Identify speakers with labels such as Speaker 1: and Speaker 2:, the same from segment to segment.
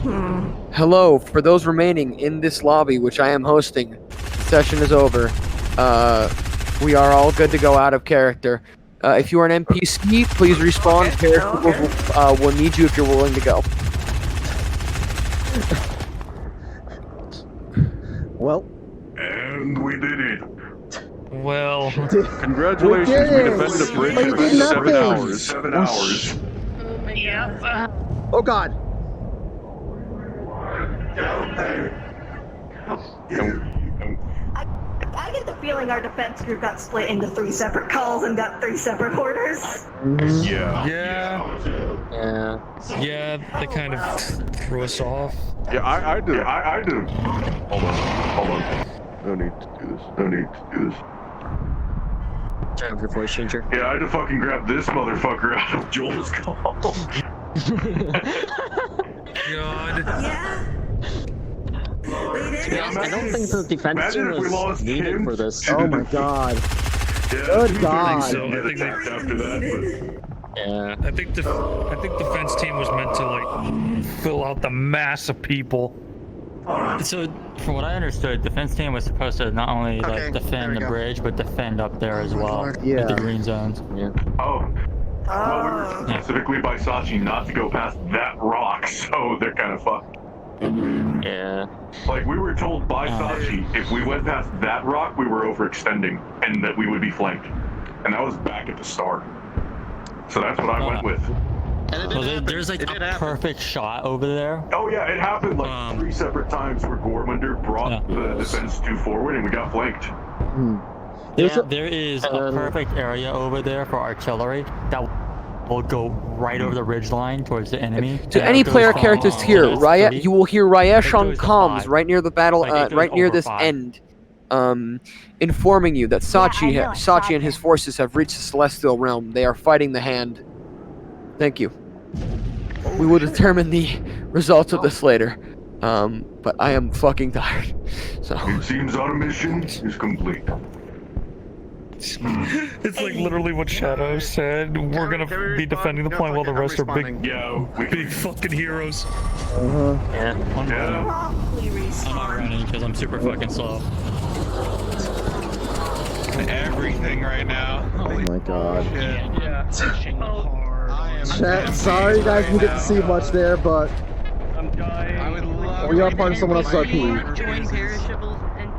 Speaker 1: Hello, for those remaining in this lobby, which I am hosting, the session is over. We are all good to go out of character. If you are an NPC, please respawn. Character will need you if you're willing to go.
Speaker 2: Well.
Speaker 3: And we did it.
Speaker 4: Well,
Speaker 3: Congratulations, we defended a bridge for 7 hours. 7 hours.
Speaker 5: Oh my god.
Speaker 2: Oh god.
Speaker 6: I get the feeling our defense group got split into 3 separate calls and got 3 separate orders.
Speaker 4: yeah, they kind of threw us off.
Speaker 3: Yeah, I did. I did. Hold on. No need to do this.
Speaker 7: Turn off your voice changer.
Speaker 3: Yeah, I had to fucking grab this motherfucker out of Joel's call.
Speaker 4: God.
Speaker 6: Yeah.
Speaker 7: I don't think the defense team was needed for this.
Speaker 2: Oh my god.
Speaker 3: Yeah,
Speaker 2: Good god.
Speaker 4: I think
Speaker 3: I think after that,
Speaker 7: Yeah.
Speaker 4: I think defense team was meant to like fill out the mass of people.
Speaker 8: So, from what I understood, defense team was supposed to not only like defend the bridge, but defend up there as well,
Speaker 2: Yeah.
Speaker 8: with the green zones.
Speaker 7: Yeah.
Speaker 3: Well, we were specifically by Sachi not to go past that rock, so they're kind of fucked.
Speaker 7: Yeah.
Speaker 3: Like, we were told by Sachi, if we went past that rock, we were overextending, and that we would be flanked. And that was back at the start. So that's what I went with.
Speaker 8: So there's like a perfect shot over there.
Speaker 3: Oh yeah, it happened like 3 separate times where Gormander brought the defense 2 forward, and we got flanked.
Speaker 8: There is a perfect area over there for artillery that will go right over the ridge line towards the enemy.
Speaker 1: To any player characters here, Riot, you will hear Rayesh on comms right near the battle, right near this end, informing you that Sachi and his forces have reached the Celestial Realm. They are fighting the Hand. Thank you. We will determine the results of this later. But I am fucking tired. So.
Speaker 3: It seems our mission is complete.
Speaker 4: It's like literally what Shadow said. We're gonna be defending the point while the rest are big fucking heroes.
Speaker 7: Yeah.
Speaker 8: I'm not running because I'm super fucking slow.
Speaker 9: Everything right now.
Speaker 2: Oh my god.
Speaker 9: Yeah.
Speaker 2: Chat, sorry you guys didn't get to see much there, but we are part of someone else's RP.
Speaker 5: Join perishables and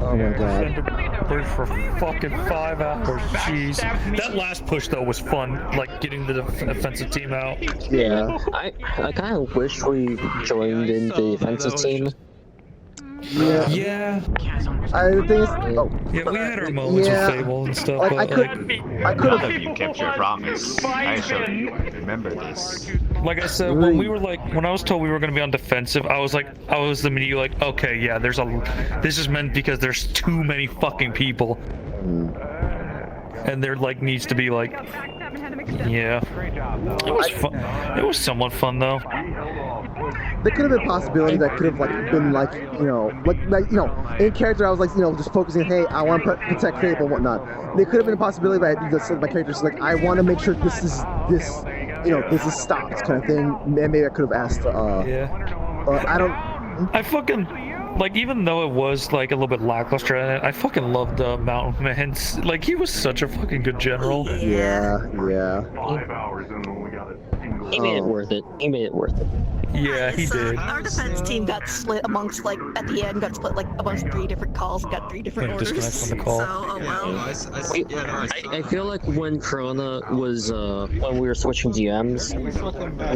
Speaker 2: Oh my god.
Speaker 4: Push for fucking 5 hours. Jeez. That last push though was fun, like getting the offensive team out.
Speaker 2: Yeah.
Speaker 7: I kind of wish we joined in the defensive team.
Speaker 2: Yeah.
Speaker 4: Yeah.
Speaker 2: The thing is,
Speaker 4: Yeah, we had our moments with Fable and stuff,
Speaker 2: like,
Speaker 4: but
Speaker 2: I could have.
Speaker 9: You kept your promise. I shall remember this.
Speaker 4: like I said, when I was told we were gonna be on defensive, I was immediately like, okay, yeah, this is meant because there's too many fucking people. And there like needs to be like, yeah. It was fun. It was somewhat fun though.
Speaker 2: There could have been a possibility that could have like been like in character I was like just focusing, hey, I want to protect Fable and whatnot. There could have been a possibility that my character's like, I want to make sure this is stopped kind of thing. And maybe I could have asked. I don't.
Speaker 4: I fucking. Like, even though it was, like, a little bit lackluster, I fucking loved Mountain Man. Like, he was such a fucking good general.
Speaker 2: Yeah.
Speaker 3: 5 hours and then we got it.
Speaker 7: He made it worth it.
Speaker 4: Yeah, he did.
Speaker 6: Our defense team got split amongst, like, at the end, got split, like, amongst 3 different calls and got 3 different orders.
Speaker 4: Disconnect from the call.
Speaker 6: So, oh well.
Speaker 7: I feel like when Corona was when we were switching DMs, we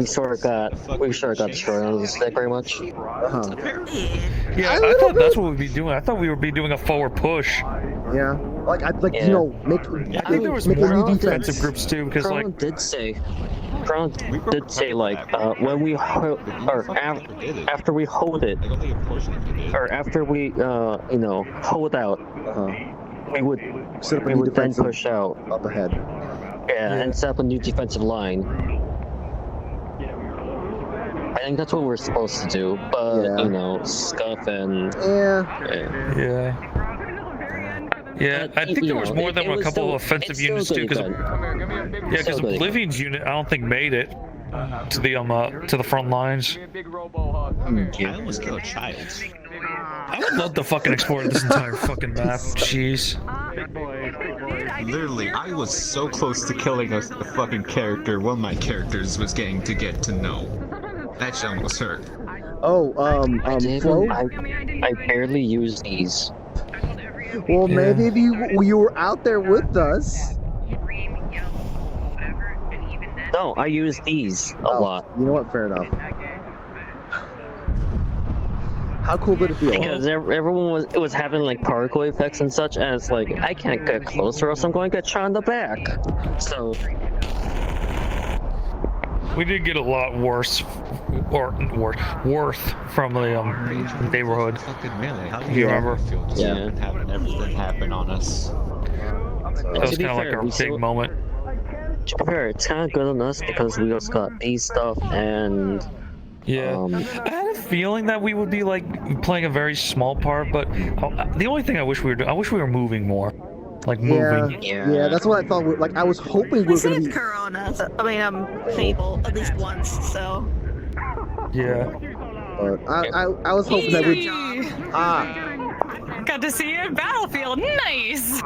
Speaker 7: sort of got destroyed on the stick very much.
Speaker 4: Yeah, I thought that's what we'd be doing. I thought we would be doing a forward push.
Speaker 2: Yeah. Like I'd like
Speaker 4: I think there was more defensive groups too, because
Speaker 7: Corona
Speaker 4: like
Speaker 7: did say like when we after we hold it, or after we hold out, we would then push out
Speaker 2: up ahead.
Speaker 7: Yeah, and set up a new defensive line. I think that's what we're supposed to do, but Scuff and
Speaker 4: yeah, I think there was more than a couple of offensive units too, because Oblivion's unit I don't think made it. to the front lines.
Speaker 9: I almost killed a child.
Speaker 4: I would love to fucking explore this entire fucking map. Jeez.
Speaker 9: Literally, I was so close to killing a fucking character. One of my characters was getting to get to know. That shit almost hurt.
Speaker 2: Oh, Flo?
Speaker 7: I barely use these.
Speaker 2: Well, maybe if you were out there with us.
Speaker 7: No, I use these a lot.
Speaker 2: You know what? Fair enough. How cool did it feel?
Speaker 7: Because everyone was having like particle effects and such, and it's like, I can't get closer or else I'm going to get shot in the back. So...
Speaker 4: We did get a lot worse from the neighborhood.
Speaker 9: Fucking melee. How do
Speaker 4: You remember?
Speaker 9: Yeah. Having everything happen on us.
Speaker 4: That was kind of like our big moment.
Speaker 7: To be fair, it's kind of good on us because we also got these stuff and...
Speaker 4: Yeah, I had a feeling that we would be like playing a very small part, but the only thing I wish we were doing, I wish we were moving more, like moving.
Speaker 2: Yeah, that's what I thought. Like I was hoping we were gonna be.
Speaker 6: Corona. So, I mean, Fable at least once. So.
Speaker 4: Yeah.
Speaker 2: But I was hoping that we.
Speaker 10: Got to see you at Battlefield. Nice.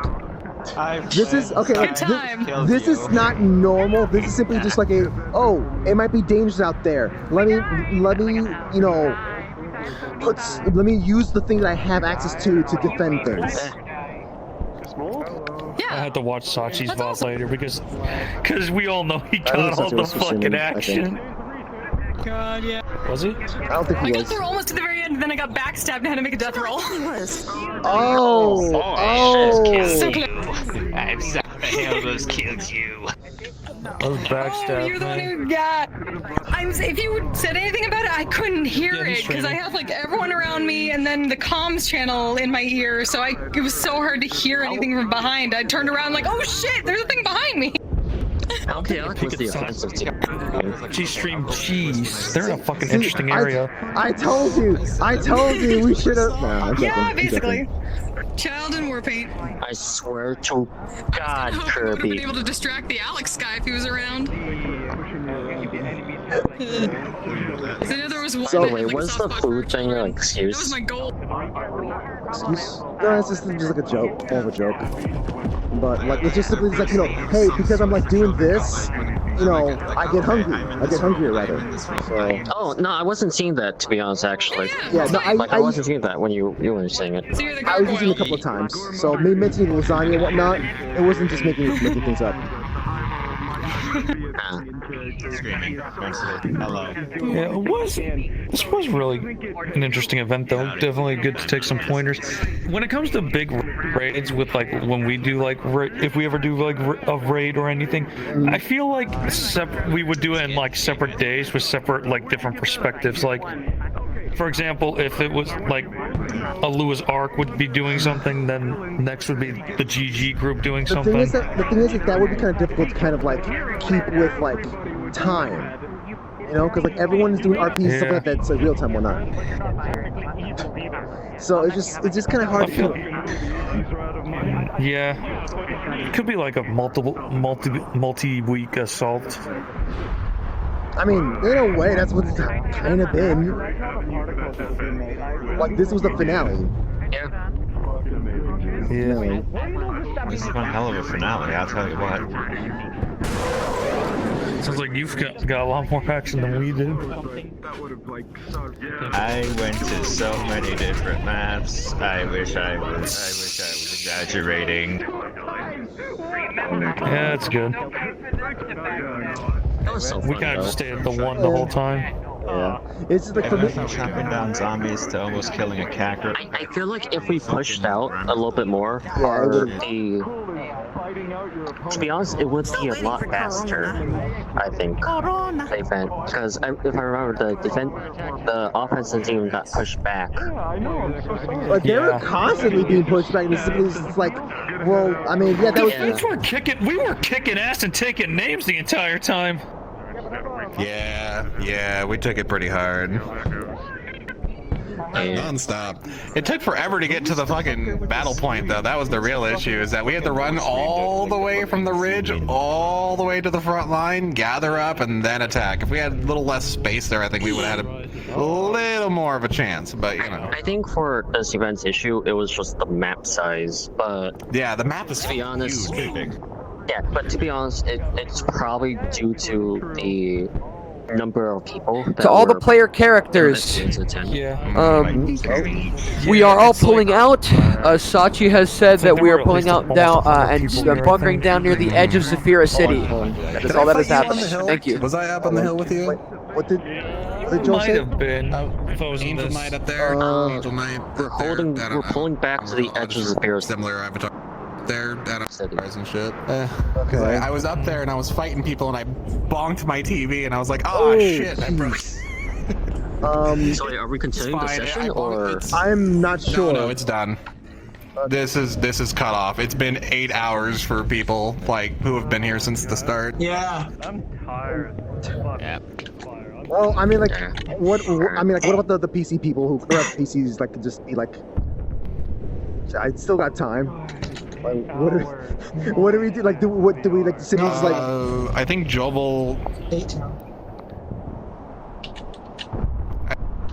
Speaker 2: This is okay.
Speaker 10: Good time.
Speaker 2: This is not normal. This is simply just like a. Oh, it might be dangerous out there. Let me, you know, let me use the thing that I have access to defend things.
Speaker 10: Yeah.
Speaker 4: I had to watch Sachi's VOD later because we all know he got all the fucking action.
Speaker 10: God, yeah.
Speaker 4: Was he?
Speaker 2: I don't think he
Speaker 10: I got
Speaker 2: was.
Speaker 10: through almost to the very end, and then I got backstabbed and had to make a death roll.
Speaker 2: Oh!
Speaker 10: So close.
Speaker 9: I'm sorry, I almost killed you.
Speaker 4: I was backstabbed.
Speaker 10: Oh, you're the one who got. If you said anything about it, I couldn't hear
Speaker 4: Yeah, he's
Speaker 10: it because I
Speaker 4: streaming.
Speaker 10: have like everyone around me and then the comms channel in my ear, so it was so hard to hear anything from behind. I turned around like, oh shit, there's a thing behind me.
Speaker 7: Okay, I was the offensive team.
Speaker 4: G-Stream, jeez. They're in a fucking interesting area.
Speaker 2: I told you we should have. No, I'm
Speaker 10: Yeah,
Speaker 2: joking, I'm
Speaker 10: basically.
Speaker 2: joking.
Speaker 10: Child in war paint.
Speaker 7: I swear to God,
Speaker 10: I hope I would have been
Speaker 7: Kirby.
Speaker 10: able to distract the Alex guy if he was around. I know there was one.
Speaker 7: So
Speaker 10: that had,
Speaker 7: wait,
Speaker 10: like,
Speaker 7: what's the
Speaker 10: soft
Speaker 7: food thing an
Speaker 10: That was
Speaker 7: excuse?
Speaker 10: my goal.
Speaker 2: Excuse? No, it's just like a joke, more of a joke. But like, it's just simply like, you know, hey, because I'm like doing this, you know, I get hungry. I get hungrier rather. So.
Speaker 7: Oh no, I wasn't seeing that to be honest. Actually,
Speaker 2: Yeah, no,
Speaker 7: I wasn't seeing that when you were saying it.
Speaker 10: So you're the
Speaker 2: I was using it a
Speaker 10: gargoyle.
Speaker 2: couple of times. So me mentioning lasagna and whatnot, it wasn't just making things up.
Speaker 9: Screaming. Hello.
Speaker 4: Yeah, this was really an interesting event though. Definitely good to take some pointers. When it comes to big raids with like when we do like if we ever do like a raid or anything, I feel like we would do it in like separate days with separate like different perspectives. Like for example, if it was like a Lewis Arc would be doing something, then next would be the GG group doing
Speaker 2: The
Speaker 4: something.
Speaker 2: thing is that would be kind of difficult to kind of like keep with like time. You know, because like everyone is doing RPs, stuff like that, so real time or not. So it's just kind of hard to.
Speaker 4: Yeah, it could be like a multi-week assault.
Speaker 2: I mean, in a way, that's what it's kind of been. Like this was the finale.
Speaker 7: Yeah.
Speaker 4: Yeah.
Speaker 9: This is one hell of a finale, I'll tell you what.
Speaker 4: Sounds like you've got a lot more action than we did.
Speaker 9: I went to so many different maps. I wish I was exaggerating.
Speaker 4: Yeah, that's good.
Speaker 7: That was so fun,
Speaker 4: We kind of
Speaker 7: though.
Speaker 4: just stayed at the one the whole time.
Speaker 2: Yeah, it's just like for me.
Speaker 9: From chopping down zombies to almost killing a cacker.
Speaker 7: I feel like if we pushed out a little bit more, to be honest, it would be a lot faster. I think the event, because if I remember, the offensive team got pushed back.
Speaker 2: But they were constantly being pushed back, and it's like, well, I mean, yeah, that was.
Speaker 4: We were kicking ass and taking names the entire time.
Speaker 11: Yeah, we took it pretty hard. Non-stop. It took forever to get to the fucking battle point, though. That was the real issue, is that we had to run all the way from the ridge, all the way to the front line, gather up, and then attack. If we had a little less space there, I think we would have had a little more of a chance, but, you know.
Speaker 7: I think for this event's issue, it was just the map size, but...
Speaker 11: Yeah, the map is
Speaker 7: to be honest,
Speaker 11: huge. Big.
Speaker 7: Yeah, but to be honest, it's probably due to the number of people.
Speaker 1: To all the player characters.
Speaker 4: Yeah.
Speaker 1: We are all pulling out. Sachi has said that we are pulling out down and bunkering down near the edge of Zafira City. That is all that has happened. Thank you.
Speaker 11: Was I up on the hill with you?
Speaker 2: What did Joel
Speaker 4: Might
Speaker 2: say?
Speaker 4: have been. If I was in
Speaker 11: Angel
Speaker 4: this.
Speaker 11: Knight up there. Angel Knight.
Speaker 7: We're pulling back to the edge of Zafira City.
Speaker 11: Similar avatar. There, and shit.
Speaker 2: Okay.
Speaker 11: I was up there and I was fighting people and I bonked my TV and I was like, oh shit, I broke.
Speaker 7: So are we continuing the session or?
Speaker 2: I'm not sure.
Speaker 11: No, it's done. This is cut off. It's been 8 hours for people like who have been here since the start.
Speaker 12: Yeah. I'm tired.
Speaker 11: Yeah.
Speaker 2: Well, I mean, like, what about the PC people who have PCs? Like, could just be like, I still got time. Like, what do we do? Like, do we like the cities like?
Speaker 11: I think Jovel.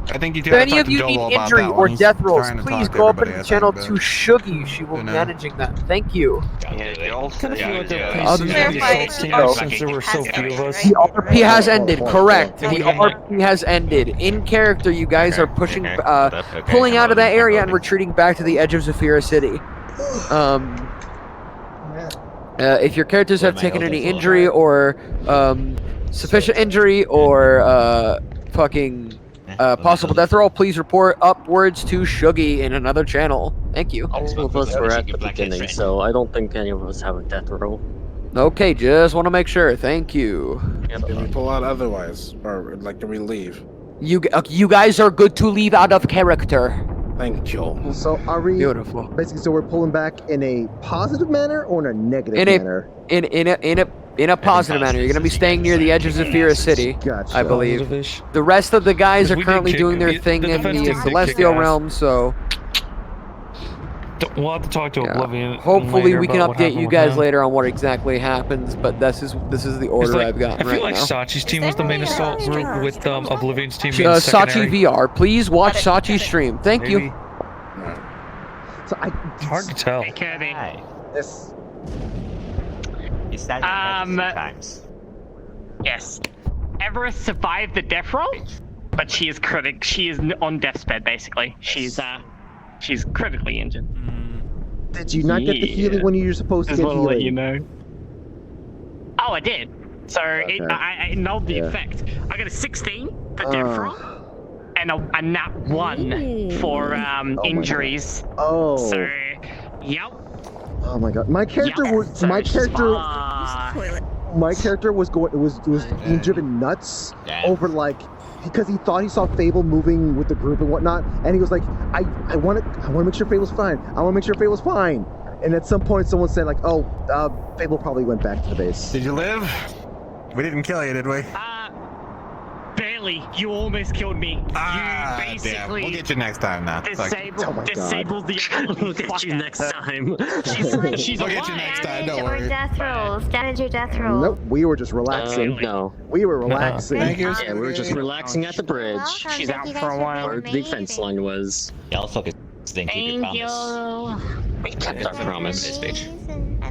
Speaker 11: I think you
Speaker 1: If any of you need injury or death rolls, please go up in the channel to Shuggy. She will be managing that. Thank you.
Speaker 4: Since there were so few of us.
Speaker 1: The RP has ended, correct. The RP has ended. In character, you guys are pushing, pulling out of that area and retreating back to the edge of Zafira City. If your characters have taken any injury or sufficient injury or possible death roll, please report upwards to Shuggy in another channel. Thank you.
Speaker 7: All of us were at the beginning, so I don't think any of us have a death roll.
Speaker 1: Okay, just want to make sure. Thank you.
Speaker 13: Can we pull out otherwise, or like, do we leave?
Speaker 1: You guys are good to leave out of character.
Speaker 13: Thank you.
Speaker 2: So are we
Speaker 1: beautiful?
Speaker 2: Basically, so we're pulling back in a positive manner or in a negative manner?
Speaker 1: In a positive manner. You're gonna be staying near the edge of Zafira City,
Speaker 2: gotcha.
Speaker 1: I believe. The rest of the guys are currently doing their thing in the Celestial Realm, so
Speaker 4: we'll have to talk to Oblivion.
Speaker 1: hopefully we can update you guys later on what exactly happens. But this is the order I've got.
Speaker 4: I feel like Sachi's team was the main assault group with Oblivion's team being
Speaker 1: Sachi VR. Please watch Sachi's stream. Thank you.
Speaker 2: So
Speaker 4: it's hard to tell.
Speaker 14: Hey, Kirby.
Speaker 2: Yes.
Speaker 14: Yes. Everest survived the death roll, but she is on death's bed basically. She's critically injured.
Speaker 2: Did you not get the healing when you were supposed to get healing?
Speaker 14: Let you know. Oh, I did. So I annulled the effect. I got a 16 for death roll, and a nat 1 for injuries.
Speaker 2: Oh.
Speaker 14: So, yep.
Speaker 2: Oh my god, my character was being driven nuts over because he thought he saw Fable moving with the group and whatnot, and he was like, I want to make sure Fable's fine. I want to make sure Fable's fine. And at some point, someone said like, oh, Fable probably went back to the base.
Speaker 11: Did you live? We didn't kill you, did we?
Speaker 14: Barely. You almost killed me. You basically.
Speaker 11: Damn. We'll get you next time now.
Speaker 14: Disabled the other.
Speaker 7: We'll get you next time.
Speaker 14: She's
Speaker 11: we'll get you next time. Don't
Speaker 15: Or
Speaker 11: worry.
Speaker 15: death rolls. Damage or death roll.
Speaker 2: Nope, we were just relaxing.
Speaker 7: No.
Speaker 2: We were relaxing.
Speaker 11: Thank you.
Speaker 7: Yeah, we were just relaxing at the bridge.
Speaker 15: Welcome.
Speaker 14: She's
Speaker 15: Thank
Speaker 14: out
Speaker 15: you
Speaker 14: for a
Speaker 15: guys
Speaker 14: while.
Speaker 7: Where the defense line was.
Speaker 12: Y'all fucking stinky.
Speaker 14: Thank you.
Speaker 7: We kept our promise.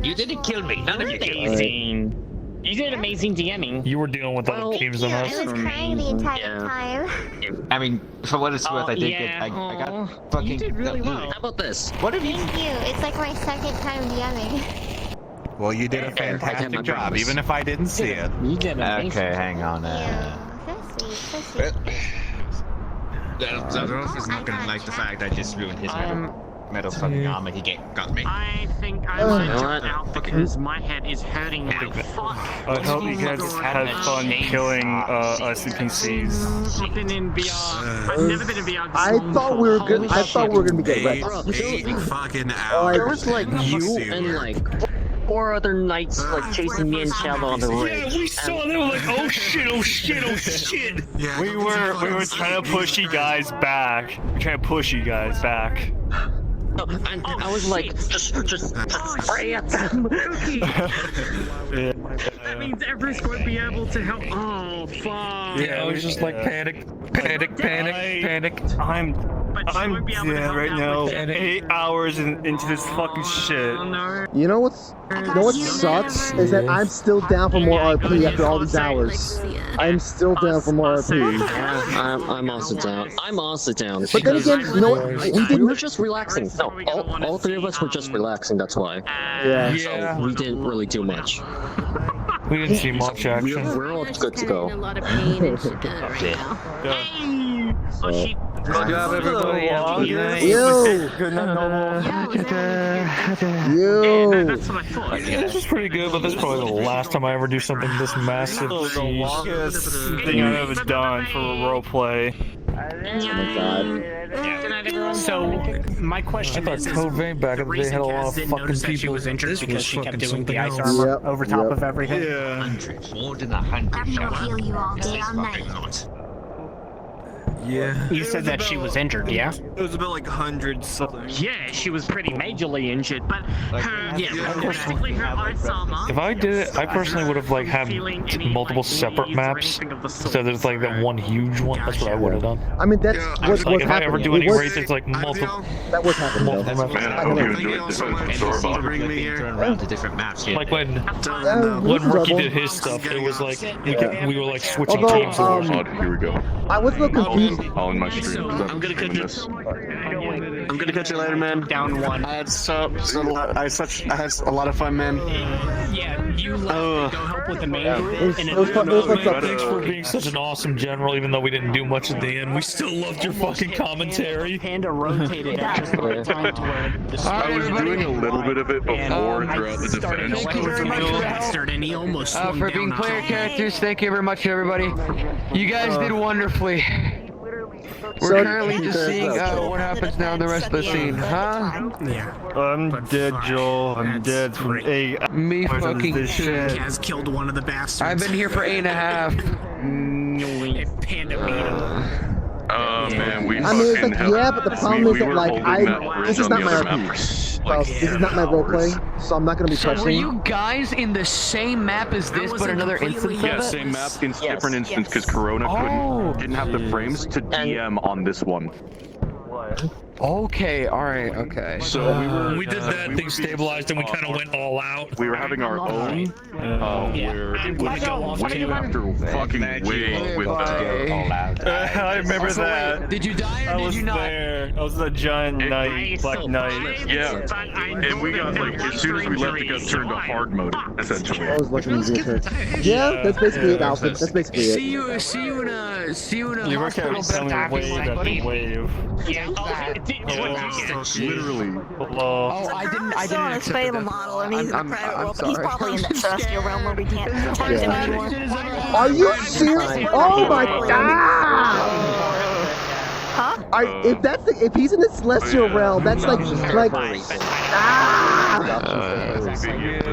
Speaker 12: You didn't kill me. None of you killed me.
Speaker 14: Amazing. You did amazing DMing.
Speaker 4: You were dealing with other teams than us.
Speaker 15: I was crying the entire time.
Speaker 12: I mean, for what it's worth, I did get. I got fucking.
Speaker 14: You did really well.
Speaker 7: How about this?
Speaker 12: What have you?
Speaker 15: Thank you. It's like my second time DMing.
Speaker 11: Well, you did a fantastic job, even if I didn't see it.
Speaker 14: You did amazing.
Speaker 12: Okay, hang on.
Speaker 15: So sweet.
Speaker 12: Zarus is not gonna like the fact I just ruined his metal fucking armor. He got me.
Speaker 14: I think I might jump out because my head is hurting like fuck.
Speaker 4: I hope you guys had fun killing us NPCs.
Speaker 14: I've been in VR. I've never been in VR.
Speaker 2: I thought we were gonna be getting wrecked.
Speaker 11: Fucking hours.
Speaker 7: There was like you and like 4 other knights like chasing me and Shadow on the ridge.
Speaker 4: Yeah, we saw them like, oh shit, oh shit, oh shit.
Speaker 16: We were trying to push you guys back. We're trying to push you guys back.
Speaker 7: And I was like, just spray at them.
Speaker 14: That means everyone's going to be able to help. Oh, fuck.
Speaker 4: Yeah, I was just like panic.
Speaker 16: I'm dead right now. 8 hours into this fucking shit.
Speaker 2: You know what sucks is that I'm still down for more RP after all these hours. I'm still down for more RP.
Speaker 7: I'm also down. I'm also down.
Speaker 2: But then again, you know what?
Speaker 7: We were just relaxing. No, all 3 of us were just relaxing. That's why.
Speaker 2: Yeah.
Speaker 7: So we didn't really do much.
Speaker 4: We didn't see much action.
Speaker 7: We're all good to go.
Speaker 15: A lot of pain and shit right now.
Speaker 16: Good job, everybody.
Speaker 2: Yo! Yo!
Speaker 14: That's what I thought.
Speaker 4: This is pretty good, but this is probably the last time I ever do something this massive.
Speaker 16: The longest thing I've ever done for a roleplay.
Speaker 2: Oh my god.
Speaker 14: So, my question is,
Speaker 4: Covain back in the day had a lot of
Speaker 14: didn't
Speaker 4: fucking
Speaker 14: notice that she
Speaker 4: people.
Speaker 14: was injured
Speaker 4: This
Speaker 14: because
Speaker 4: was
Speaker 14: she kept
Speaker 4: fucking
Speaker 14: doing the
Speaker 4: something
Speaker 14: ice
Speaker 4: else.
Speaker 14: armor over top of everything?
Speaker 16: Yeah.
Speaker 12: More than 100.
Speaker 15: I'm gonna heal you all day, all night.
Speaker 16: Yeah.
Speaker 14: You said that she was injured, yeah?
Speaker 16: It was about like 100 something.
Speaker 14: Yeah, she was pretty majorly injured, but her, basically her ice armor.
Speaker 4: If I did it, I personally would have like had multiple separate maps. So there's like that one huge one. That's what I would have done.
Speaker 2: I mean, that's what's
Speaker 4: Like if I ever
Speaker 2: happening.
Speaker 4: do any raids, it's like multiple.
Speaker 2: That was happening though.
Speaker 4: Multiple maps.
Speaker 3: Man, I hope you enjoyed this episode.
Speaker 12: Bring me here. Turn around to different maps. Yeah.
Speaker 4: Like when Rookie did his stuff, it was like we were like switching teams.
Speaker 3: Here we go.
Speaker 2: I was a little confused.
Speaker 3: All in my stream.
Speaker 14: I'm gonna cut you.
Speaker 16: I'm gonna catch you later, man.
Speaker 14: Down 1.
Speaker 16: I had I had a lot of fun, man.
Speaker 14: Yeah, you left to go help with the main group, and
Speaker 2: It was fun.
Speaker 4: Thanks for being such an awesome general, even though we didn't do much at the end. We still loved your fucking commentary.
Speaker 14: Panda rotated at just the right time to where the
Speaker 3: I was doing a little bit of it before and throughout the defense.
Speaker 1: Thank you very much for the help.
Speaker 14: and he almost
Speaker 1: For being player characters, thank you very much, everybody. You guys did wonderfully. We're currently just seeing what happens now in the rest of the scene, huh?
Speaker 14: Yeah.
Speaker 16: I'm dead, Joel. I'm dead from 8
Speaker 1: Me fucking
Speaker 16: this shit.
Speaker 14: Has killed one of the bastards.
Speaker 1: I've been here for 8.5.
Speaker 14: Panda beat him.
Speaker 3: Oh man, we
Speaker 2: I mean, it's
Speaker 3: fucking
Speaker 2: like,
Speaker 3: hell.
Speaker 2: yeah, but the problem is that,
Speaker 3: were
Speaker 2: like,
Speaker 3: holding that bridge
Speaker 2: this is
Speaker 3: on
Speaker 2: not
Speaker 3: the
Speaker 2: my
Speaker 3: other
Speaker 2: RP.
Speaker 3: map for,
Speaker 2: Well, this is not my roleplay, so I'm not gonna be
Speaker 1: So
Speaker 2: touching.
Speaker 1: were you guys in the same map as this, but another instance of
Speaker 3: Yeah,
Speaker 1: it?
Speaker 3: same map, different instance, because Corona didn't have the frames to DM on this one.
Speaker 1: Okay, alright, okay.
Speaker 3: So
Speaker 4: we did that, things stabilized, and we kind of went all out.
Speaker 3: We were having our own, where it was way after fucking wave with
Speaker 16: I remember that.
Speaker 1: Did you die or did you not?
Speaker 16: There. I was the giant knight, black knight.
Speaker 3: Yeah, and we got like, as soon as we left, it got turned to hard mode, essentially.
Speaker 2: I was looking easy at Yeah, that's basically it, Alfred. That's basically it.
Speaker 1: See you in a
Speaker 16: You were
Speaker 1: hospital
Speaker 16: telling me wave after wave.
Speaker 14: Yeah.
Speaker 3: Literally.
Speaker 1: Oh, I didn't
Speaker 6: saw his
Speaker 1: accept
Speaker 6: fable
Speaker 1: that.
Speaker 6: model, and he's in the
Speaker 1: I'm
Speaker 6: private world, but
Speaker 1: sorry.
Speaker 6: he's probably in that celestial realm where we can't touch him anymore.
Speaker 2: Are you serious? Oh my god!
Speaker 6: Huh?
Speaker 2: If he's in the celestial realm, that's like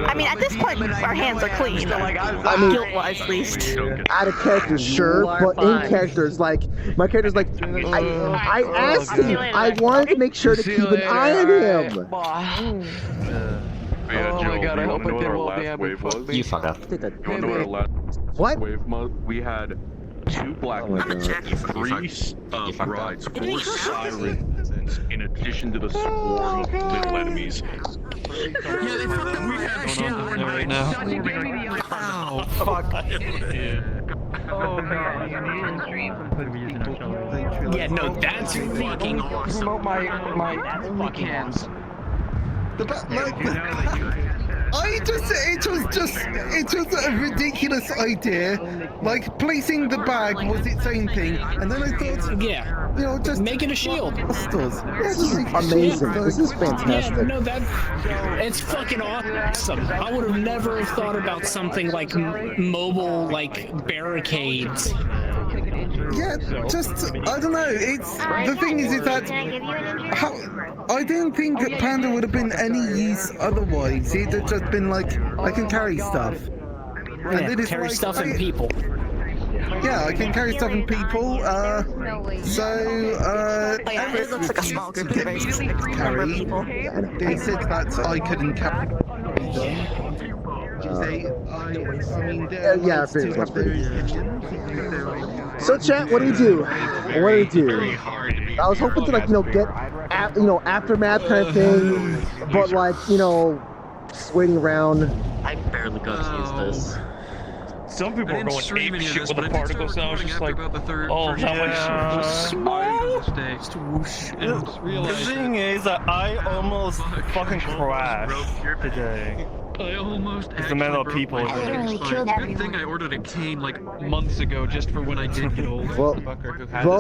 Speaker 6: I mean, at this point, our hands are clean.
Speaker 2: I mean,
Speaker 6: guilt-wise, at least.
Speaker 2: out of character, sure, but in characters, like my character's like, I asked him, I wanted to make sure to keep an eye on him.
Speaker 3: Oh
Speaker 1: my god, I hope I did well
Speaker 3: last wave was?
Speaker 12: You fuck up.
Speaker 3: You want to know what our last wave was? We had 2 black knights, 3 brides, 4 sirens, in addition to the swarm of little enemies.
Speaker 1: Yeah, they fucked up my action right now.
Speaker 16: Oh, fuck.
Speaker 1: Oh man,
Speaker 14: Yeah, no, that's fucking awesome.
Speaker 1: Promote my weekends.
Speaker 17: It was a ridiculous idea. Like, placing the bag was its own thing, and then I thought,
Speaker 14: yeah,
Speaker 17: you know, just
Speaker 14: make it a shield.
Speaker 2: This is amazing. This is fantastic.
Speaker 14: Yeah, no, it's fucking awesome. I would have never thought about something like mobile, like barricades.
Speaker 17: Yeah, just I don't know. It's the thing is that I don't think that Panda would have been any use otherwise. He'd have just been like, I can carry stuff. And it is
Speaker 18: carry
Speaker 17: like,
Speaker 18: stuff and people.
Speaker 17: Yeah, I can carry stuff and people.
Speaker 6: Oh yeah, it looks like a small group of very specific number of people.
Speaker 17: They said that I couldn't carry them.
Speaker 2: Yeah, pretty much. So chat, what do we do? What do we do? I was hoping to get aftermath kind of thing, but just waiting around.
Speaker 7: I barely got to use this.
Speaker 4: Some people are going ape shit with the particles, and I was just like, oh, that was small.
Speaker 16: The thing is that I almost fucking crashed today.
Speaker 19: I almost
Speaker 16: the amount of people.
Speaker 19: Good thing I ordered a cane like months ago just for when I did get old.
Speaker 2: Well,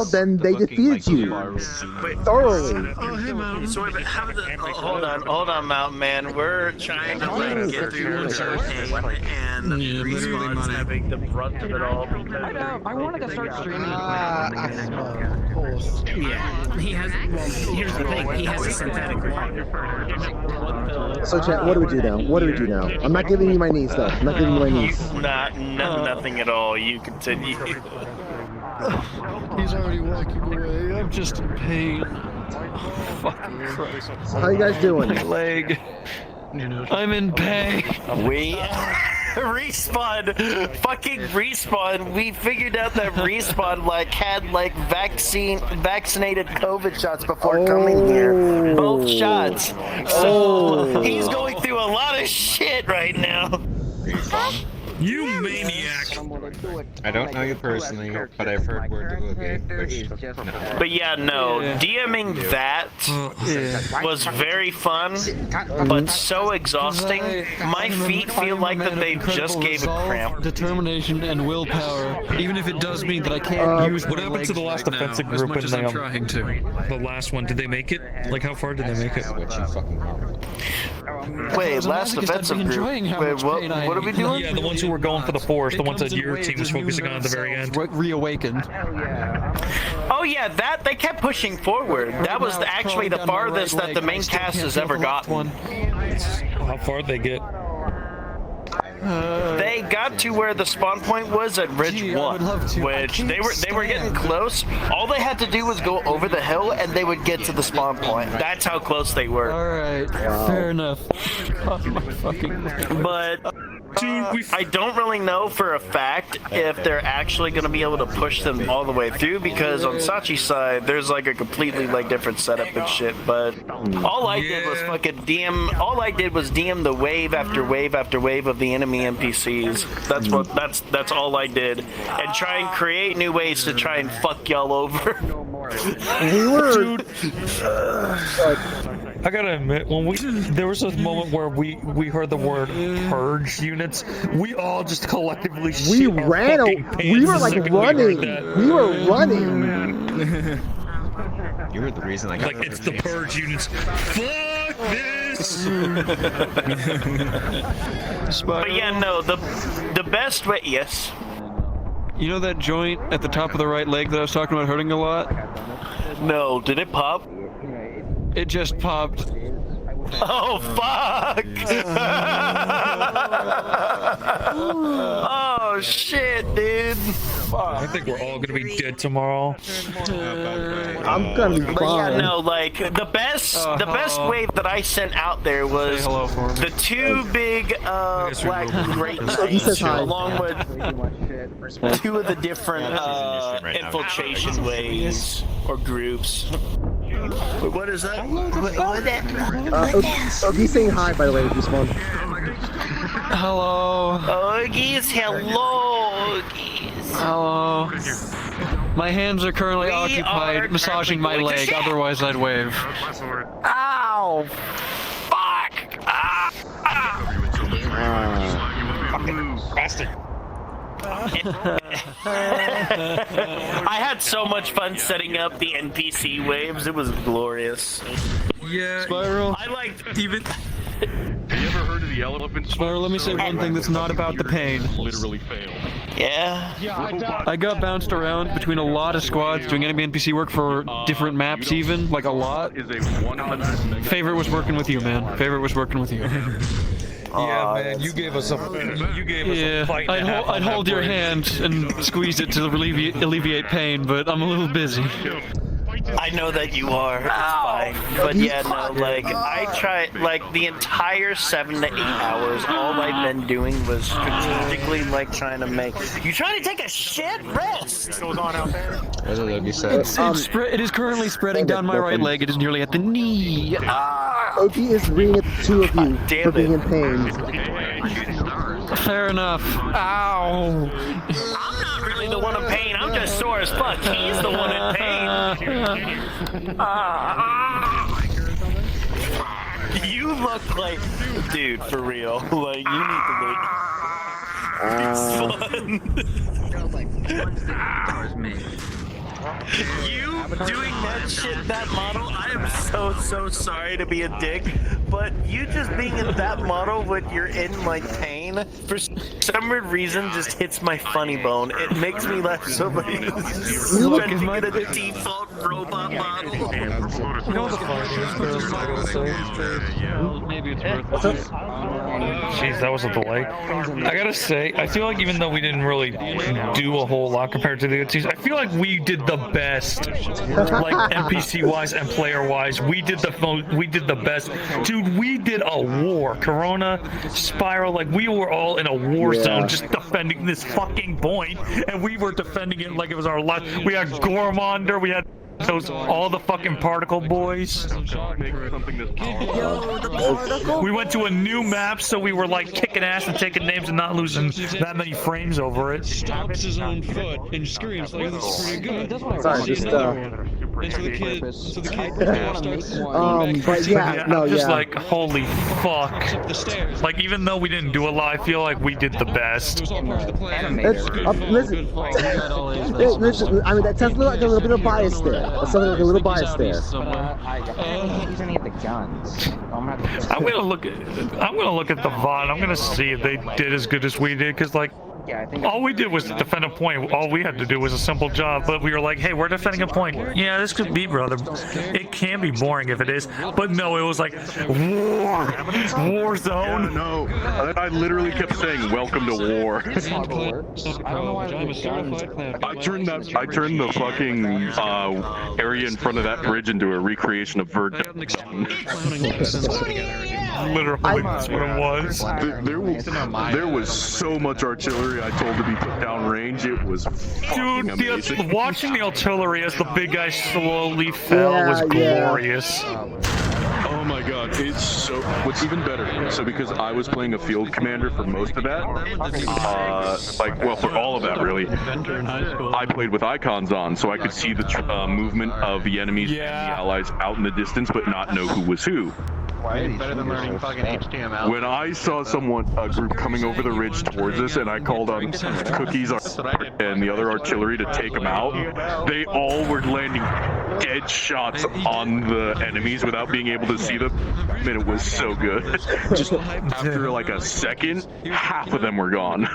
Speaker 2: then they defeated you thoroughly.
Speaker 19: Oh, hey, Mountain.
Speaker 20: So hold on, Mountain Man. We're trying to get through the thing, and Respawn's having the brunt of it all because
Speaker 18: I wanted to start streaming.
Speaker 20: Of course.
Speaker 18: Yeah, he has. Well, here's the thing. He has a synthetic lung.
Speaker 2: So chat, what do we do now? What do we do now? I'm not giving you my niece though. I'm not giving you my niece.
Speaker 20: Nothing at all. You continue.
Speaker 19: He's already walking away. I'm just in pain. Fucking Christ.
Speaker 2: How you guys doing?
Speaker 19: My leg. I'm in pain.
Speaker 20: We Respawn. We figured out that Respawn had vaccinated COVID shots before coming here. Both shots. So he's going through a lot of shit right now.
Speaker 4: You maniac!
Speaker 12: I don't know you personally, but I've heard word of okay.
Speaker 20: But yeah, no, DMing that was very fun, but so exhausting. My feet feel like that they just gave a cramp.
Speaker 19: Determination and willpower, even if it does mean that I can't use.
Speaker 4: What happened to the last defensive group?
Speaker 19: As much as I'm trying to.
Speaker 4: The last one, did they make it? Like, how far did they make it?
Speaker 20: Wait, last defensive group. Wait, what are we doing?
Speaker 4: Yeah, the ones who were going for the force, the ones that your team was focusing on at the very end.
Speaker 19: Reawakened.
Speaker 20: Oh yeah, that they kept pushing forward. That was actually the farthest that the main cast has ever gotten.
Speaker 4: How far did they get?
Speaker 20: They got to where the spawn point was at Ridge 1, which they were getting close. All they had to do was go over the hill and they would get to the spawn point. That's how close they were.
Speaker 19: Alright, fair enough.
Speaker 20: But I don't really know for a fact if they're actually going to be able to push them all the way through, because on Sachi's side, there's like a completely different setup and shit. But all I did was fucking DM. All I did was DM the wave after wave after wave of the enemy NPCs. That's all I did, and try and create new ways to try and fuck y'all over.
Speaker 4: Dude, I gotta admit, there was this moment where we heard the word purge units, we all just collectively
Speaker 2: we ran. We were like running. We were running.
Speaker 12: You were the reason I got
Speaker 4: like it's the purge units. Fuck this.
Speaker 20: But yeah, no, the best way. Yes.
Speaker 19: You know that joint at the top of the right leg that I was talking about hurting a lot?
Speaker 20: No, did it pop?
Speaker 19: It just popped.
Speaker 20: Oh fuck! Oh shit, dude!
Speaker 4: I think we're all gonna be dead tomorrow.
Speaker 2: I'm gonna be fine.
Speaker 20: But yeah, no, like the best wave that I sent out there was the two big black great knights, along with two of the different infiltration waves or groups. Wait, what is that?
Speaker 2: He's saying hi, by the way, Respawn.
Speaker 19: Hello.
Speaker 20: Oogies, hello, Oogies.
Speaker 19: Hello. My hands are currently occupied massaging my leg, otherwise I'd wave.
Speaker 20: Ow! Fuck!
Speaker 12: Fucking bastard.
Speaker 20: I had so much fun setting up the NPC waves. It was glorious.
Speaker 19: Yeah, Spiral.
Speaker 20: I liked even.
Speaker 3: you ever heard of the elephant?
Speaker 19: Spyro, let me say one thing that's not about the pain.
Speaker 3: Literally failed.
Speaker 20: Yeah.
Speaker 19: I got bounced around between a lot of squads doing enemy NPC work for different maps even, like a lot. Favorite was working with you, man. Favorite was working with you.
Speaker 4: Yeah, man, you gave us a fight.
Speaker 19: I'd hold your hand and squeeze it to alleviate pain, but I'm a little busy.
Speaker 20: I know that you are. It's fine. But yeah, no, like, I tried, like, the entire 7 to 8 hours, all I've been doing was strategically, like, trying to make... You trying to take a shit? Rest! What's going on out there?
Speaker 19: It is currently spreading down my right leg. It is nearly at the knee.
Speaker 2: OP is reading at the two of you for being in pain.
Speaker 19: Fair enough. Ow.
Speaker 20: I'm not really the one in pain. I'm just sore as fuck. He's the one in pain. You look like... Dude, for real. Like, you need to make... You doing that shit, that model, I am so sorry to be a dick, but you just being in that model when you're in like pain, for some weird reason just hits my funny bone. It makes me laugh so much. Spending in a default robot model.
Speaker 19: Maybe it's worth it.
Speaker 4: Jeez, that was a delay. I gotta say, I feel like even though we didn't really do a whole lot compared to the other teams, I feel like we did the best, like NPC wise and player wise. We did the best, dude. We did a war, Corona, Spyro, like we were all in a war zone, just defending this fucking point, and we were defending it like it was our life. We had Gormander, we had all the fucking particle boys. We went to a new map, so we were like kicking ass and taking names and not losing that many frames over it.
Speaker 19: Stomps his own foot and screams like this is pretty good.
Speaker 2: Sorry, just
Speaker 19: And so the kid
Speaker 2: but yeah, no,
Speaker 4: just like, holy fuck. Like, even though we didn't do a lot, I feel like we did the best.
Speaker 2: Listen, I mean, that sounds like a little bit of bias there. That sounds like a little bias there.
Speaker 4: I'm gonna look at the VOD. I'm gonna see if they did as good as we did, because like, all we did was defend a point. All we had to do was a simple job, but we were like, hey, we're defending a point. Yeah, this could be, brother. It can be boring if it is, but no, it was like war zone.
Speaker 3: Yeah, no, I literally kept saying, welcome to war. I turned the fucking area in front of that bridge into a recreation of VRChat.
Speaker 4: Literally, that's what it was.
Speaker 3: There was so much artillery I told to be put down range. It was fucking amazing.
Speaker 4: Watching the artillery as the big guy slowly fell was glorious.
Speaker 3: Oh my god, it's so... What's even better, so because I was playing a field commander for most of that, for all of that really, I played with icons on, so I could see the movement of the enemies and the allies out in the distance, but not know who was who.
Speaker 12: Better than learning fucking HTML.
Speaker 3: When I saw a group coming over the ridge towards us, and I called on Cookies and the other artillery to take them out, they all were landing dead shots on the enemies without being able to see them, and it was so good. Just after like a second, half of them were gone.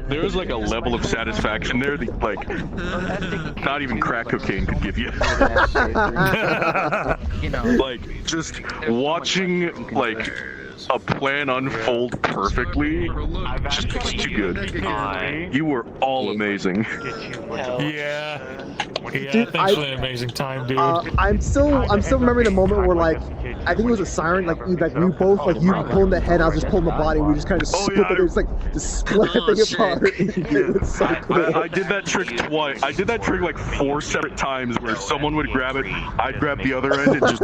Speaker 3: There was like a level of satisfaction there that, like, not even crack cocaine could give you. Like, just watching, like, a plan unfold perfectly, just too good. You were all amazing.
Speaker 4: Yeah, thanks for an amazing time, dude.
Speaker 2: I'm still remembering the moment where, like, I think it was a siren, like we both, like, you pulling the head, I was just pulling the body, we just kind of split it, it was like, just split the thing apart. It was so cool.
Speaker 3: I did that trick twice. I did that trick like 4 separate times where someone would grab it, I'd grab the other end and just,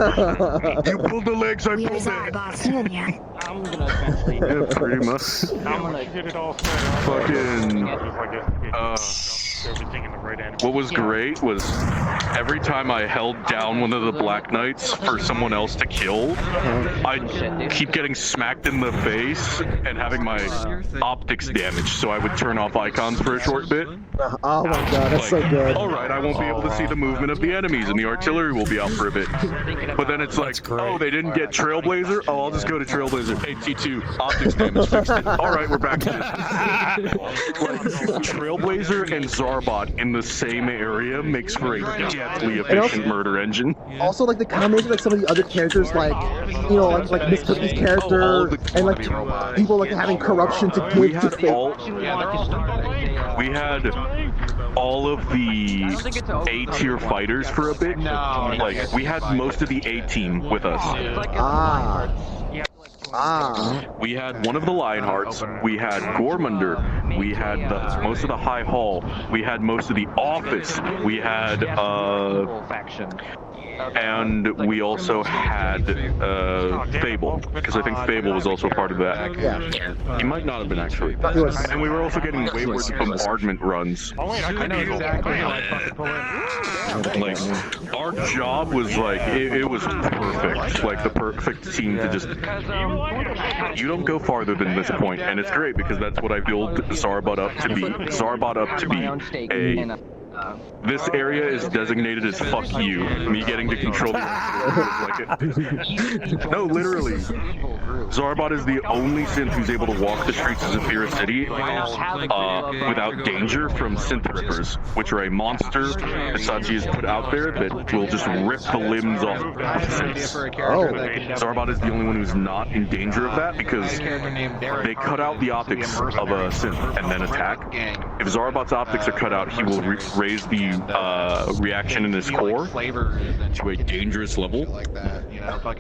Speaker 3: you pulled the legs, I pulled it.
Speaker 15: I'm gonna translate.
Speaker 3: Yeah, pretty much.
Speaker 15: I'm gonna get it all
Speaker 3: fucking, What was great was every time I held down one of the Black Knights for someone else to kill, I'd keep getting smacked in the face and having my optics damaged, so I would turn off icons for a short bit.
Speaker 2: Oh my god, that's so good.
Speaker 3: Alright, I won't be able to see the movement of the enemies, and the artillery will be out for a bit. But then it's like, oh, they didn't get Trailblazer? Oh, I'll just go to Trailblazer. Hey, T2, optics damage fixed it. Alright, we're back to this. Trailblazer and Zarbot in the same area makes for a deathly efficient murder engine.
Speaker 2: Also, like the combination of like some of the other characters, like you know, like Miss Cookie's character, and like people like having corruption to give to fate.
Speaker 3: We had all of the A-tier fighters for a bit. Like we had most of the A-team with us. We had one of the Lionhearts, we had Gormunder, we had most of the High Hall, we had most of the Office, we had and we also had Fable, because I think Fable was also part of that.
Speaker 2: Yeah.
Speaker 3: He might not have been actually. And we were also getting wayward bombardment runs. Like, our job was like, it was perfect. Like the perfect team to just, you don't go farther than this point. And it's great because that's what I build Zarbot up to be. Zarbot up to be this area is designated as fuck you. Me getting to control the like it. No, literally. Zarbot is the only synth who's able to walk the streets of Zafira City without danger from synth rippers, which are a monster that Sachi has put out there that will just rip the limbs off of synths. Zarbot is the only one who's not in danger of that because they cut out the optics of a synth and then attack. If Zarbot's optics are cut out, he will raise the reaction in his core to a dangerous level,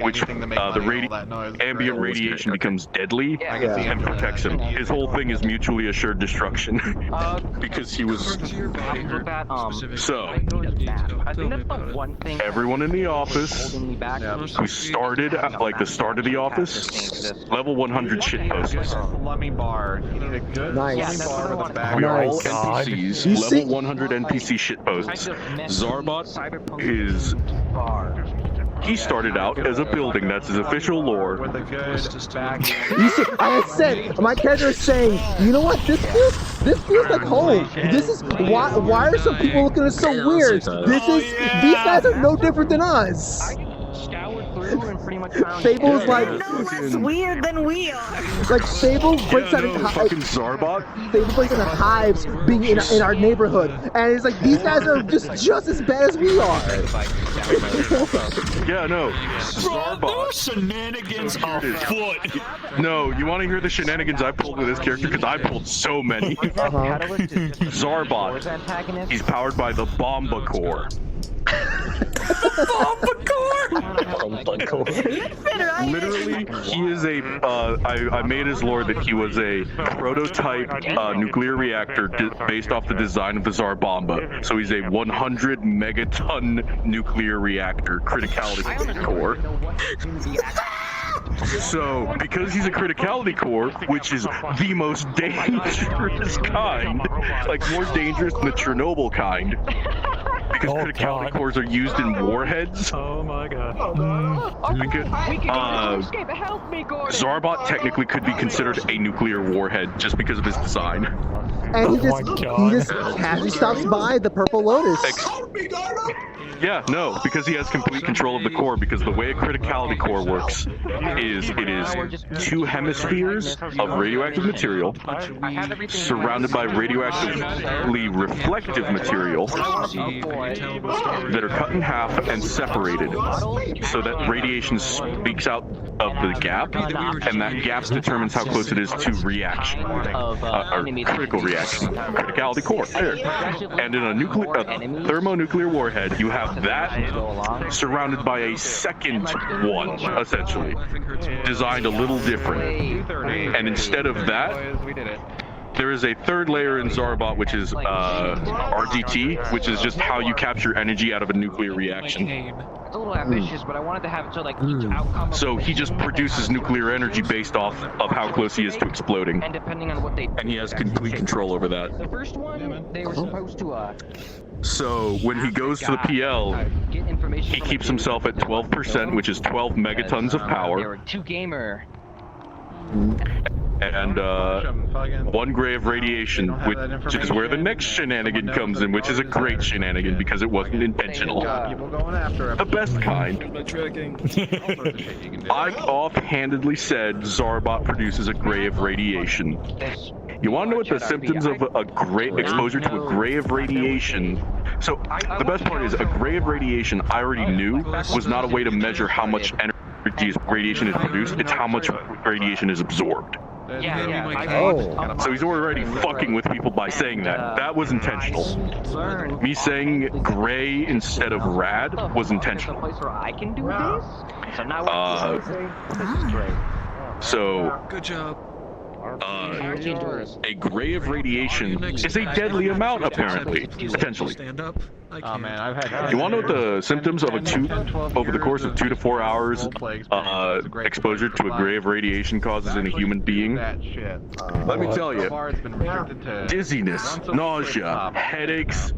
Speaker 3: which the ambient radiation becomes deadly and protects him. His whole thing is mutually assured destruction because he was. So, everyone in the office who started at like the start of the office, level 100 shitposts.
Speaker 2: Nice.
Speaker 3: We are all NPCs, level 100 NPC shitposts. Zarbot is. He started out as a building. That's his official lore.
Speaker 2: You see, I said, my character is saying, you know what? This feels like home. This is why are some people looking at us so weird? These guys are no different than us. Fable is like
Speaker 6: no less weird than we are.
Speaker 2: Like Fable breaks out into
Speaker 3: fucking Zarbot.
Speaker 2: Fable breaks into hives being in our neighborhood, and it's like these guys are just as bad as we are.
Speaker 3: Yeah, no.
Speaker 4: Zarbot. Shenanigans afoot.
Speaker 3: No, you want to hear the shenanigans I pulled with this character? Because I pulled so many. Zarbot. He's powered by the Bomba Core. Literally, he is a. I made his lore that he was a prototype nuclear reactor based off the design of the Tsar Bomba. So he's a 100 megaton nuclear reactor criticality core. So, because he's a criticality core, which is the most dangerous kind, like more dangerous than the Chernobyl kind, because criticality cores are used in warheads.
Speaker 4: Oh my god.
Speaker 3: Zarbot technically could be considered a nuclear warhead just because of his design.
Speaker 2: And he just casually stops by the Purple Lotus.
Speaker 3: Yeah, no, because he has complete control of the core, because the way a criticality core works is it is 2 hemispheres of radioactive material surrounded by radioactively reflective material that are cut in half and separated so that radiation speaks out of the gap, and that gap determines how close it is to reaction, or critical reaction, criticality core. And in a thermonuclear warhead, you have that surrounded by a second one, essentially, designed a little different. And instead of that, there is a third layer in Zarbot, which is RGT, which is just how you capture energy out of a nuclear reaction.
Speaker 15: It's a little ambitious, but I wanted to have it so like each outcome.
Speaker 3: So he just produces nuclear energy based off of how close he is to exploding.
Speaker 15: And depending on what they.
Speaker 3: And he has complete control over that.
Speaker 15: The first one, they were supposed to.
Speaker 3: So when he goes to the PL, he keeps himself at 12%, which is 12 megatons of power.
Speaker 15: They were 2 gamer.
Speaker 3: And 1 gray of radiation, which is where the next shenanigan comes in, which is a great shenanigan because it wasn't intentional. The best kind. I offhandedly said Zarbot produces a gray of radiation. You want to know what the symptoms of a gray exposure to a gray of radiation? So the best part is a gray of radiation I already knew was not a way to measure how much energy radiation is produced, it's how much radiation is absorbed.
Speaker 15: Yeah.
Speaker 3: So he's already fucking with people by saying that. That was intentional. Me saying gray instead of rad was intentional. So
Speaker 19: good job.
Speaker 3: A gray of radiation is a deadly amount, apparently, potentially.
Speaker 12: Oh man, I've had.
Speaker 3: You want to know what the symptoms of over the course of 2 to 4 hours exposure to a gray of radiation causes in a human being? Let me tell you: dizziness, nausea, headaches,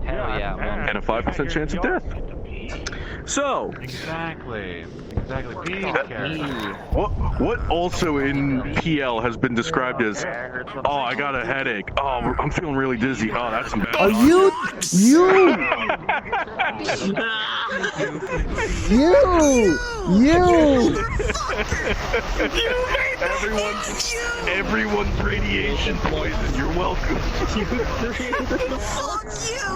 Speaker 3: and a 5% chance of death. So,
Speaker 12: Exactly.
Speaker 3: What also in PL has been described as, oh, I got a headache. Oh, I'm feeling really dizzy. Oh, that's some bad.
Speaker 2: Are you?
Speaker 3: Everyone's radiation poison. You're welcome.
Speaker 6: Fuck you!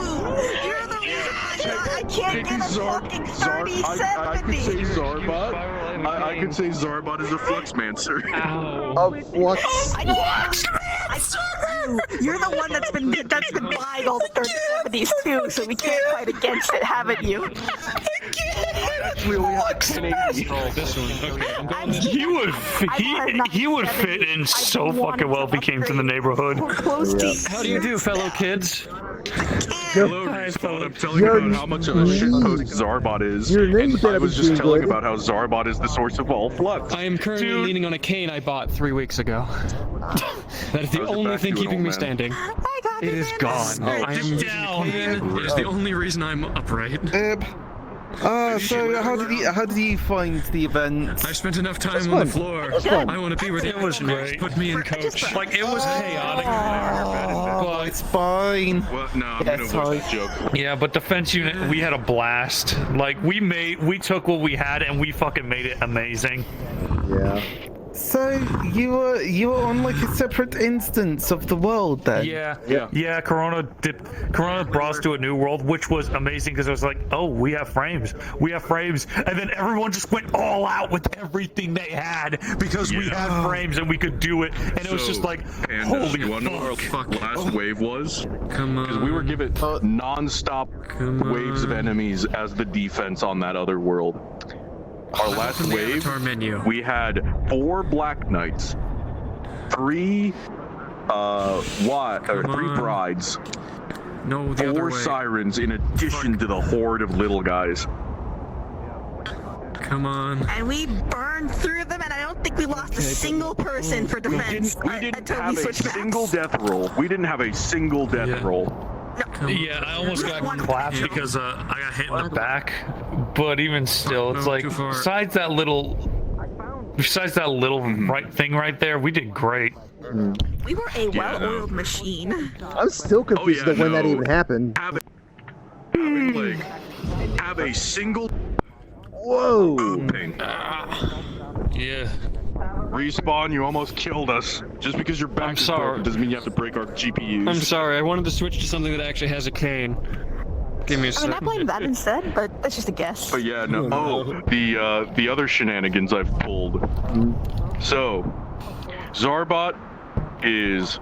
Speaker 6: You're the reason I can't get a fucking 3070.
Speaker 3: I could say Zarbot. I could say Zarbot is a fluxmancer.
Speaker 2: A flux.
Speaker 6: I saw you. You're the one that's been buying all the 3070s too, so we can't fight against it, haven't you?
Speaker 3: Actually, we have 1080.
Speaker 19: This one. Okay, I'm going
Speaker 4: He would fit in so fucking well if he came to the neighborhood.
Speaker 19: How do you do, fellow kids?
Speaker 3: Hello, Respawn. I'm telling you about how much of a shitpost Zarbot is. And I was just telling about how Zarbot is the source of all flux.
Speaker 19: I am currently leaning on a cane I bought 3 weeks ago. That is the only thing keeping me standing.
Speaker 4: It is gone.
Speaker 19: I am down. It is the only reason I'm upright.
Speaker 17: So how did you find the event?
Speaker 19: I spent enough time on the floor. I want to be where the action is. Put me in coach.
Speaker 4: Like, it was chaotic.
Speaker 17: Well, it's fine.
Speaker 3: Well, no, I'm gonna avoid that joke.
Speaker 4: Yeah, but defense unit, we had a blast. Like, we took what we had and we fucking made it amazing.
Speaker 2: Yeah.
Speaker 17: So you were on like a separate instance of the world then?
Speaker 4: Yeah. Corona brought us to a new world, which was amazing because it was like, oh, we have frames, and then everyone just went all out with everything they had because we had frames and we could do it, and it was just like, holy
Speaker 3: you want to know what our last wave was?
Speaker 19: Come on.
Speaker 3: Because we were given non-stop waves of enemies as the defense on that other world. Our last wave, we had 4 Black Knights, 3 brides, 4 sirens in addition to the horde of little guys.
Speaker 19: Come on.
Speaker 6: And we burned through them, and I don't think we lost a single person for defense.
Speaker 3: We didn't have a single death roll. We didn't have a single death roll.
Speaker 4: Yeah, I almost got clapped because I got hit in the back. But even still, it's like, besides that little right thing right there, we did great.
Speaker 6: We were a well-oiled machine.
Speaker 2: I'm still confused when that even happened.
Speaker 3: Have a single.
Speaker 2: Whoa.
Speaker 3: Open.
Speaker 19: Yeah.
Speaker 3: Respawn, you almost killed us. Just because your back is broken doesn't mean you have to break our GPUs.
Speaker 19: I'm sorry, I wanted to switch to something that actually has a cane. Give me a second.
Speaker 6: I blame that instead, but that's just a guess.
Speaker 3: But yeah, no. Oh, the other shenanigans I've pulled. So, Zarbot is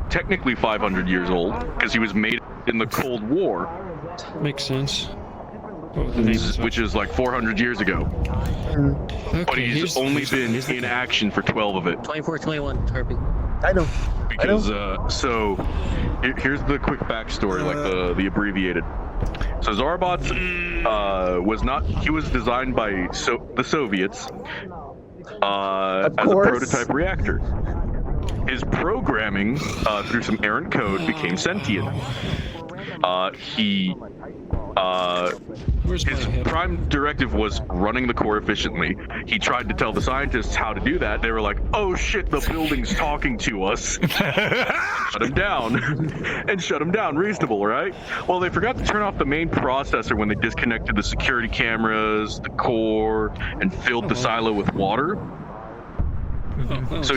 Speaker 3: technically 500 years old because he was made in the Cold War.
Speaker 19: Makes sense.
Speaker 3: Which is like 400 years ago.
Speaker 19: Okay,
Speaker 3: but he's only been in action for 12 of it.
Speaker 7: 24, 21, Harpy.
Speaker 2: I know.
Speaker 3: because so here's the quick backstory, like the abbreviated. So Zarbot he was designed by the Soviets as a prototype reactor. His programming through some errant code became sentient. His prime directive was running the core efficiently. He tried to tell the scientists how to do that. They were like, oh shit, the building's talking to us. Shut him down. And shut him down. Reasonable, right? Well, they forgot to turn off the main processor when they disconnected the security cameras, the core, and filled the silo with water. So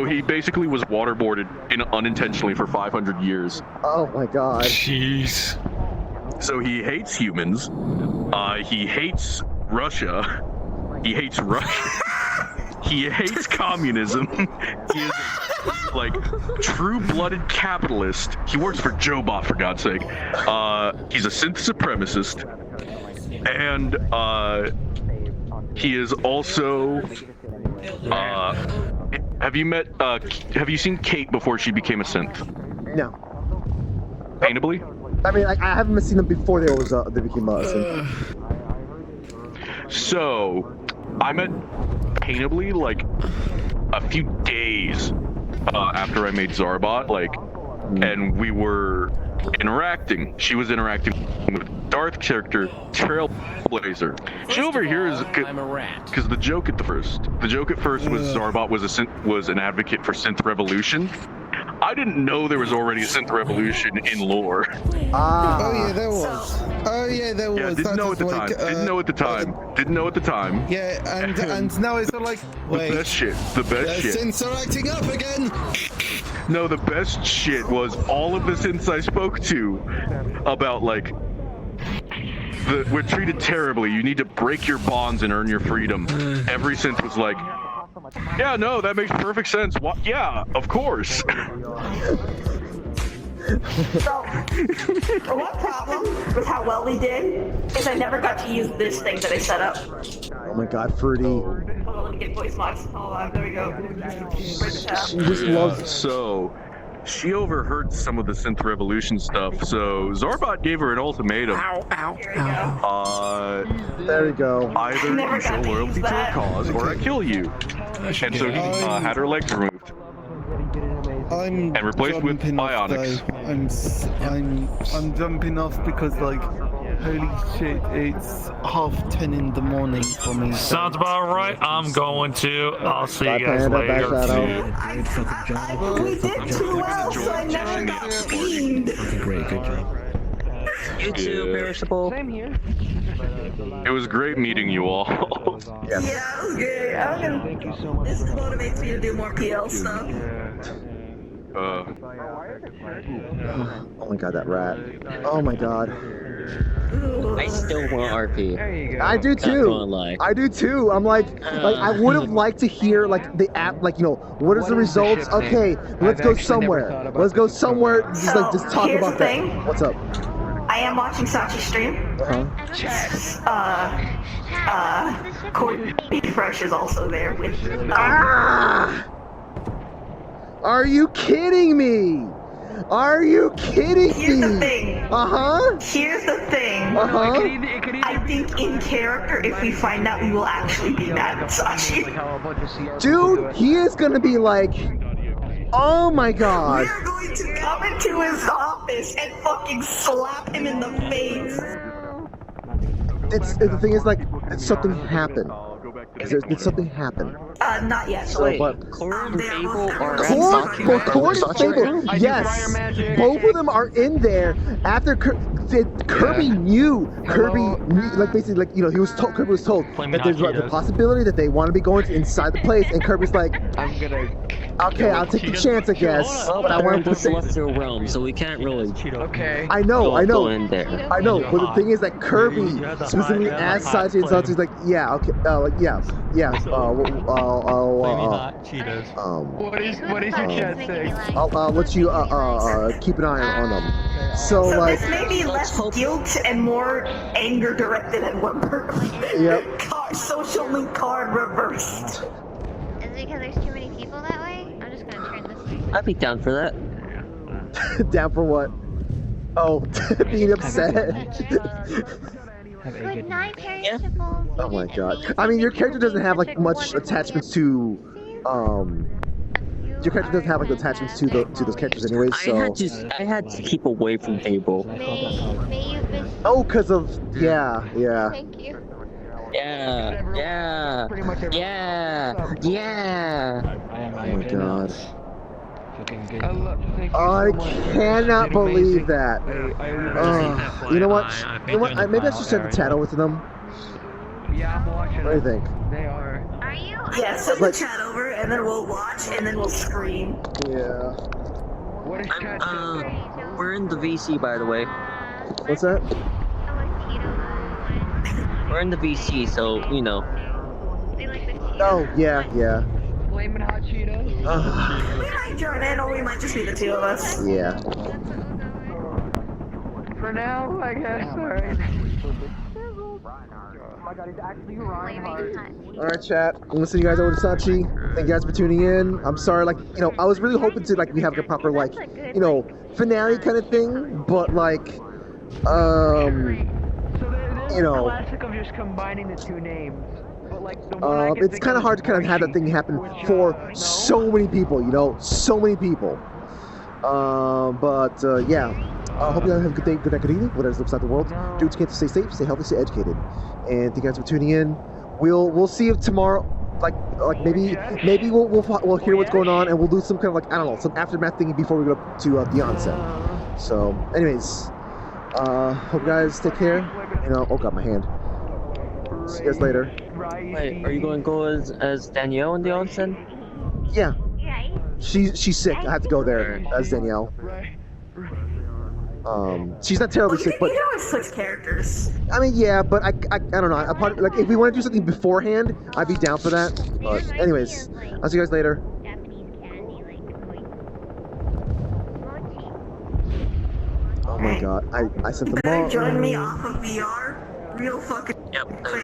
Speaker 3: he basically was waterboarded unintentionally for 500 years.
Speaker 2: Oh my god.
Speaker 3: Jeez. So he hates humans. He hates Russia. He hates he hates communism. He is like true-blooded capitalist. He works for Jobot, for God's sake. He's a synth supremacist, and he is also. Have you seen Kate before she became a synth?
Speaker 2: No.
Speaker 3: Paintably?
Speaker 2: I mean, I haven't seen them before they became a synth.
Speaker 3: So, I met Paintably like a few days after I made Zarbot, and we were interacting. She was interacting with Darth character Trailblazer. She over here is because the joke at first was Zarbot was an advocate for synth revolution. I didn't know there was already a synth revolution in lore.
Speaker 17: Oh yeah, there was.
Speaker 3: Yeah, didn't know at the time.
Speaker 17: Yeah, and now it's like, wait.
Speaker 3: The best shit. The best shit.
Speaker 17: Synths are acting up again.
Speaker 3: No, the best shit was all of the synths I spoke to about we're treated terribly. You need to break your bonds and earn your freedom. Every synth was like, yeah, no, that makes perfect sense. What? Yeah, of course.
Speaker 6: So, one problem with how well we did is I never got to use this thing that I set up.
Speaker 2: Oh my god, Fruity.
Speaker 6: Hold on, let me get voice mods. Hold on, there we go.
Speaker 2: She just loves.
Speaker 3: So, she overheard some of the synth revolution stuff, so Zarbot gave her an ultimatum.
Speaker 2: There we go.
Speaker 3: Either you show loyalty to a cause, or I kill you. And so he had her legs removed. And replaced with bionics.
Speaker 17: I'm jumping off because holy shit, it's 10:30 in the morning for me.
Speaker 4: Sounds about right. I'm going to. I'll see you guys later.
Speaker 6: We did too well, so I never got beamed.
Speaker 13: Great, good job.
Speaker 7: You too, Perishable.
Speaker 5: Same here.
Speaker 3: It was great meeting you all.
Speaker 6: Yeah, it was good. This motivates me to do more PL stuff.
Speaker 2: Oh my god, that rat. Oh my god.
Speaker 7: I still want RP.
Speaker 2: I do too. I do too. I'm like I would have liked to hear the app, what is the results? Okay, let's go somewhere. Let's go somewhere. Just talk about that. What's up?
Speaker 6: I am watching Sachi stream. Courtney Fresh is also there with.
Speaker 2: Are you kidding me? Are you kidding me?
Speaker 6: Here's the thing. Here's the thing. I think in character, if we find out, we will actually be mad at Sachi.
Speaker 2: Dude, he is gonna be like, oh my god.
Speaker 6: We're going to come into his office and fucking slap him in the face.
Speaker 2: The thing is, something happened. Did something happen?
Speaker 6: Not yet.
Speaker 7: So wait, Core and Fable are
Speaker 2: Core and Fable, yes. Both of them are in there after Kirby knew. Kirby knew, basically, he was told. Kirby was told that there's the possibility that they want to be going inside the place, and Kirby's like, okay, I'll take the chance, I guess. But I want to put
Speaker 7: Celestial Realm, so we can't really.
Speaker 5: Okay.
Speaker 2: I know.
Speaker 7: Go in there.
Speaker 2: I know, but the thing is that Kirby specifically asked Sachi, and Sachi's like, yeah, okay, yeah.
Speaker 8: Maybe not Cheetos.
Speaker 5: What is your chat saying?
Speaker 2: I'll let you keep an eye on them. So
Speaker 6: this may be less guilt and more anger directed at one person.
Speaker 2: Yep.
Speaker 6: Social link card reversed.
Speaker 21: Is it because there's too many people that way? I'm just gonna turn this way.
Speaker 7: I'd be down for that.
Speaker 2: Down for what? Oh, being upset.
Speaker 21: Good night,
Speaker 7: Yeah.
Speaker 2: Oh my god. I mean, your character doesn't have like much attachments to, your character doesn't have like attachments to those characters anyways. So
Speaker 7: I had to keep away from Fable.
Speaker 2: Oh, cause of yeah.
Speaker 21: Thank you.
Speaker 7: Yeah.
Speaker 2: Oh my god. I cannot believe that. You know what? Maybe I should send the chat over to them.
Speaker 5: Yeah, I'm watching.
Speaker 2: What do you think?
Speaker 5: They are.
Speaker 21: Are you?
Speaker 6: Yeah, send the chat over, and then we'll watch, and then we'll scream.
Speaker 2: Yeah.
Speaker 5: What is chat?
Speaker 7: We're in the VC, by the way.
Speaker 2: What's that?
Speaker 7: We're in the VC, so you know.
Speaker 2: Oh yeah.
Speaker 5: Flaming hot Cheetos.
Speaker 6: We might join in, or we might just be the two of us.
Speaker 2: Yeah.
Speaker 5: For now, I guess. Alright. Oh my god, he's actually Reinhardt.
Speaker 2: Alright, chat. I'm gonna send you guys over to Sachi. Thank you guys for tuning in. I'm sorry, like, you know, I was really hoping to, like, we have a proper, like, you know, finale kind of thing, but, like, you know,
Speaker 5: Classic of just combining the two names. But like the one I can
Speaker 2: it's
Speaker 5: think
Speaker 2: kind of
Speaker 5: of
Speaker 2: hard to kind of have that thing happen for so many people, you know, so many people. Yeah. I hope you guys have a good day, good night, good evening, whatever's looks like the world. Do what you can to stay safe, stay healthy, stay educated. And thank you guys for tuning in. We'll see you tomorrow. Like maybe we'll hear what's going on, and we'll do some kind of like, I don't know, some aftermath thing before we go to the onset. So, anyways, hope you guys take care. You know, oh god, my hand. See you guys later.
Speaker 7: Wait, are you going to go as Danielle in the onsen?
Speaker 2: Yeah. She's sick. I have to go there as Danielle. She's not terribly sick, but
Speaker 6: you can always switch characters.
Speaker 2: I mean, yeah, but I don't know. Like, if we want to do something beforehand, I'd be down for that. But anyways, I'll see you guys later. Oh my god, I sent them all.
Speaker 6: Join me off of VR. Real fucking.
Speaker 7: Yep.